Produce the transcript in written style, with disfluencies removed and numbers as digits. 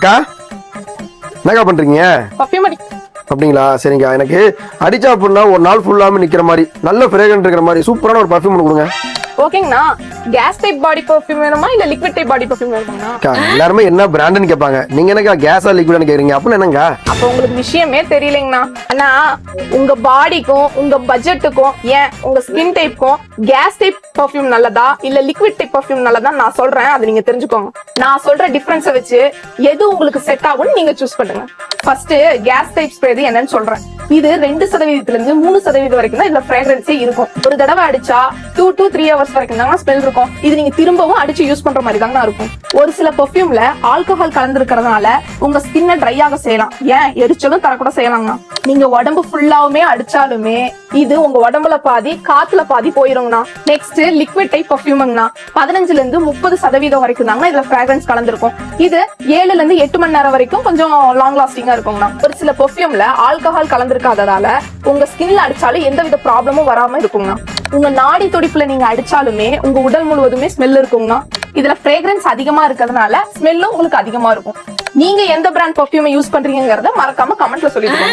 அக்கா என்னக்கா பண்றீங்க? பர்ஃபியூம் அடி. அப்படிங்களா? சரிங்க. எனக்கு அடிச்சா அப்படின்னா ஒரு நாள் ஃபுல்லாம நிக்கிற மாதிரி நல்ல ஃப்ரேக்ரன்ஸ் இருக்கிற மாதிரி சூப்பரான ஒரு பர்ஃபியூம் கொடுங்க. ஓகேங்கண்ணா. கேஸ் டைப் பாடி பர்ஃபியூம் வேணுமா இல்ல லிக்விட் டைப் பாடி பர்ஃபியூம் வேணுமாண்ணா? அக்கா எல்லாருமே என்ன பிராண்டுன்னு கேட்பாங்க. நீங்க என்னக்கா கேஸா லிக்விடான்னு கேக்குறீங்க? அப்படின்னு என்னங்க? அப்ப உங்களுக்கு விஷயமே தெரியலங்கண்ணா. அண்ணா உங்க பாடிக்கும் உங்க பட்ஜெட்டுக்கும் ஏன் உங்க ஸ்கின் டைப்புக்கும் கேஸ் டைப் பர்ஃபியூம் நல்லதா இல்ல லிக்விட் டைப் பர்ஃபியூம் நல்லதா நான் சொல்றேன். அதை நீங்க தெரிஞ்சுக்கோங்க. நான் சொல்ற டிஃபரன்ஸை வச்சு எது உங்களுக்கு செட் ஆகும்னு நீங்க சூஸ் பண்ணுங்க. ஃபர்ஸ்ட் கேஸ் டைப் ஸ்ப்ரே என்னன்னு சொல்றேன். இது 2% இருந்து 3% வரைக்கும் தான் இதுல ஃப்ரேக்ரன்ஸே இருக்கும். ஒரு தடவை அடிச்சா 2 to 3 hours வரைக்கும் தாங்க ஸ்மெல் இருக்கும். இது நீங்க திரும்பவும் அடிச்சு யூஸ் பண்ற மாதிரி தாங்க இருக்கும். ஒரு சில பெர்ஃபியூம்ல ஆல்கஹால் கலந்துருக்கிறதுனால உங்க ஸ்கின்னை ட்ரை ஆக செய்யலாம். ஏன் எரிச்சலும் தரக்கூட செய்யலாங்கண்ணா. நீங்க உடம்பு ஃபுல்லாவுமே அடிச்சாலுமே இது உங்க உடம்புல பாதி காத்துல பாதி போயிருங்கண்ணா. நெக்ஸ்ட் லிக்விட் டைப் பெர்ஃபியூம்ங்கண்ணா 15 இருந்து 30% வரைக்கும் தாங்க இதுல ஃப்ராக்ரன்ஸ் கலந்துருக்கும். இது 7 இருந்து 8 மணி நேரம் வரைக்கும் கொஞ்சம் லாங் லாஸ்டிங்கா இருக்குங்கண்ணா. ஒரு சில பெர்ஃபியூம்ல ஆல்கஹால் கலந்துருக்காததால உங்க ஸ்கின்ல அடிச்சாலும் எந்தவித ப்ராப்ளமும் வராம இருக்குங்கண்ணா. உங்க நாடி துடிப்புல நீங்க அடிச்சாலுமே உங்க உடல் முழுவதுமே ஸ்மெல் இருக்குங்கண்ணா. இதுல ஃப்ரேக்ரன்ஸ் அதிகமா இருக்கிறதுனால ஸ்மெல்லும் உங்களுக்கு அதிகமா இருக்கும். நீங்க எந்த பிராண்ட் பெர்ஃபியூமை யூஸ் பண்றீங்கறத மறக்காம கமெண்ட்ல சொல்லிடுங்க.